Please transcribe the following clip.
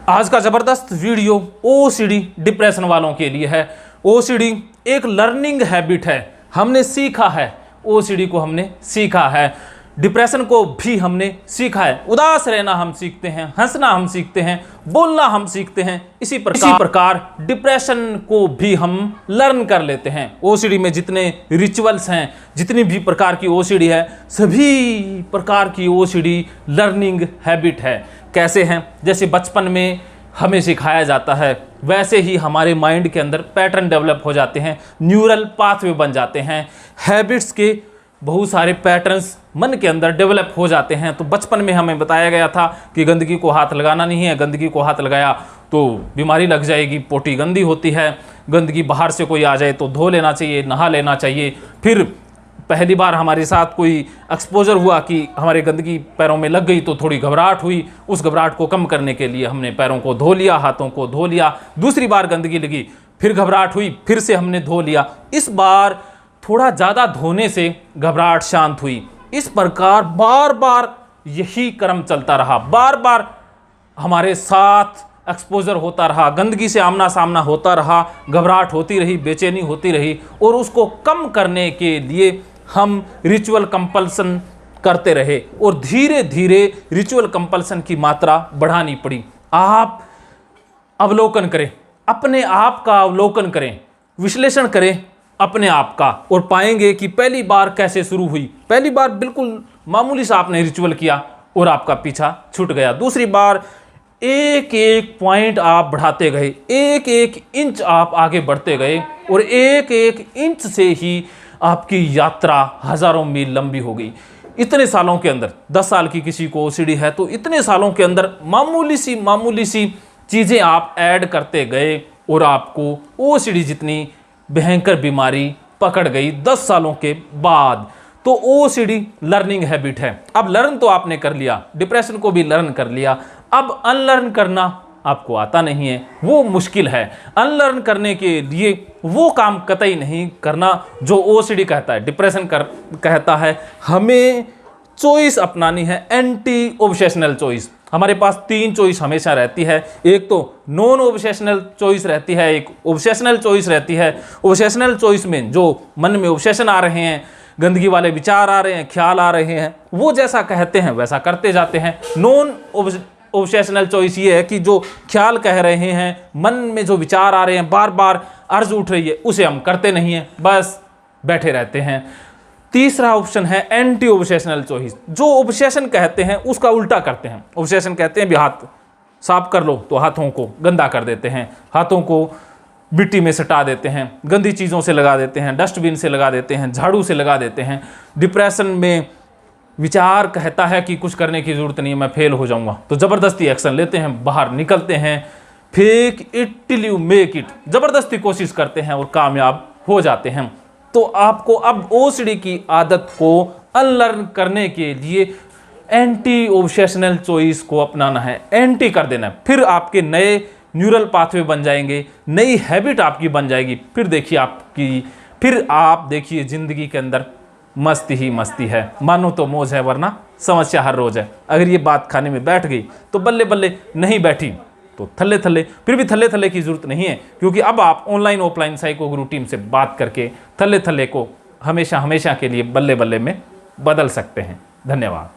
आज का ज़बरदस्त वीडियो ओसीडी डिप्रेशन वालों के लिए है। ओसीडी एक लर्निंग हैबिट है, हमने सीखा है, ओसीडी को हमने सीखा है, डिप्रेशन को भी हमने सीखा है। उदास रहना हम सीखते हैं, हंसना हम सीखते हैं, बोलना हम सीखते हैं। इसी प्रकार डिप्रेशन को भी हम लर्न कर लेते हैं। ओसीडी में जितने रिचुअल्स हैं, जितनी भी प्रकार की ओसीडी है, सभी प्रकार की ओसीडी लर्निंग हैबिट है। कैसे हैं? जैसे बचपन में हमें सिखाया जाता है, वैसे ही हमारे माइंड के अंदर पैटर्न डेवलप हो जाते हैं, न्यूरल पाथवे बन जाते हैं, हैबिट्स के बहुत सारे पैटर्न्स मन के अंदर डेवलप हो जाते हैं। तो बचपन में हमें बताया गया था कि गंदगी को हाथ लगाना नहीं है, गंदगी को हाथ लगाया तो बीमारी लग जाएगी, पोटी गंदी होती है, गंदगी बाहर से कोई आ जाए तो धो लेना चाहिए, नहा लेना चाहिए। फिर पहली बार हमारे साथ कोई एक्सपोजर हुआ कि हमारे गंदगी पैरों में लग गई तो थोड़ी घबराहट हुई, उस घबराहट को कम करने के लिए हमने पैरों को धो लिया, हाथों को धो लिया। दूसरी बार गंदगी लगी, फिर घबराहट हुई, फिर से हमने धो लिया। इस बार थोड़ा ज़्यादा धोने से घबराहट शांत हुई। इस प्रकार बार बार यही क्रम चलता रहा, बार बार हमारे साथ एक्सपोजर होता रहा, गंदगी से आमना सामना होता रहा, घबराहट होती रही, बेचैनी होती रही। और उसको कम करने के लिए हम रिचुअल कंपल्सन करते रहे और धीरे धीरे रिचुअल कंपल्सन की मात्रा बढ़ानी पड़ी। आप अवलोकन करें, अपने आप का अवलोकन करें, विश्लेषण करें अपने आप का, और पाएंगे कि पहली बार कैसे शुरू हुई। पहली बार बिल्कुल मामूली सा आपने रिचुअल किया और आपका पीछा छूट गया। दूसरी बार एक एक पॉइंट आप बढ़ाते गए, एक एक इंच आप आगे बढ़ते गए, और एक एक इंच से ही आपकी यात्रा हजारों मील लंबी हो गई। इतने सालों के अंदर, 10 साल की किसी को ओसीडी है तो इतने सालों के अंदर मामूली सी चीज़ें आप ऐड करते गए और आपको ओसीडी जितनी भयंकर बीमारी पकड़ गई 10 सालों के बाद। तो ओसीडी लर्निंग हैबिट है। अब लर्न तो आपने कर लिया, डिप्रेशन को भी लर्न कर लिया, अब अनलर्न करना आपको आता नहीं है, वो मुश्किल है। अनलर्न करने के लिए वो काम कतई नहीं करना जो ओसीडी कहता है, डिप्रेशन कहता है। हमें चॉइस अपनानी है, एंटी ऑब्सेशनल चॉइस। हमारे पास 3 चॉइस हमेशा रहती है। एक तो नॉन ऑब्सेशनल चॉइस रहती है, एक ऑब्सेशनल चॉइस रहती है। ऑब्सेशनल चॉइस में जो मन में ऑब्सेशन आ रहे हैं, गंदगी वाले विचार आ रहे हैं, ख्याल आ रहे हैं, वो जैसा कहते हैं वैसा करते जाते हैं। नॉन ऑब्सेशनल चॉइस ये है कि जो ख्याल कह रहे हैं, मन में जो विचार आ रहे हैं, बार बार अर्ज उठ रही है, उसे हम करते नहीं हैं, बस बैठे रहते हैं। तीसरा ऑप्शन है एंटी ऑब्सेशनल चॉइस। जो ऑब्सेशन कहते हैं उसका उल्टा करते हैं। ऑब्सेशन कहते हैं भी हाथ साफ कर लो, तो हाथों को गंदा कर देते हैं, हाथों को मिट्टी में सटा देते हैं, गंदी चीज़ों से लगा देते हैं, डस्टबिन से लगा देते हैं, झाड़ू से लगा देते हैं। डिप्रेशन में विचार कहता है कि कुछ करने की ज़रूरत नहीं है, मैं फेल हो जाऊंगा, तो ज़बरदस्ती एक्शन लेते हैं, बाहर निकलते हैं, fake it till you make it, ज़बरदस्ती कोशिश करते हैं और कामयाब हो जाते हैं। तो आपको अब ओसीडी की आदत को अनलर्न करने के लिए एंटी ऑब्सेशनल चॉइस को अपनाना है, एंटी कर देना है। फिर आपके नए न्यूरल पाथवे बन जाएंगे, नई हैबिट आपकी बन जाएगी। फिर आप देखिए ज़िंदगी के अंदर मस्ती ही मस्ती है, मानो तो मौज है वरना समस्या हर रोज़ है। अगर ये बात खाने में बैठ गई तो बल्ले बल्ले, नहीं बैठी तो थल्ले थल्ले। फिर भी थल्ले थल्ले की ज़रूरत नहीं है, क्योंकि अब आप ऑनलाइन ऑफलाइन साइको गुरु टीम से बात करके थल्ले थल्ले को हमेशा के लिए बल्ले बल्ले में बदल सकते हैं। धन्यवाद।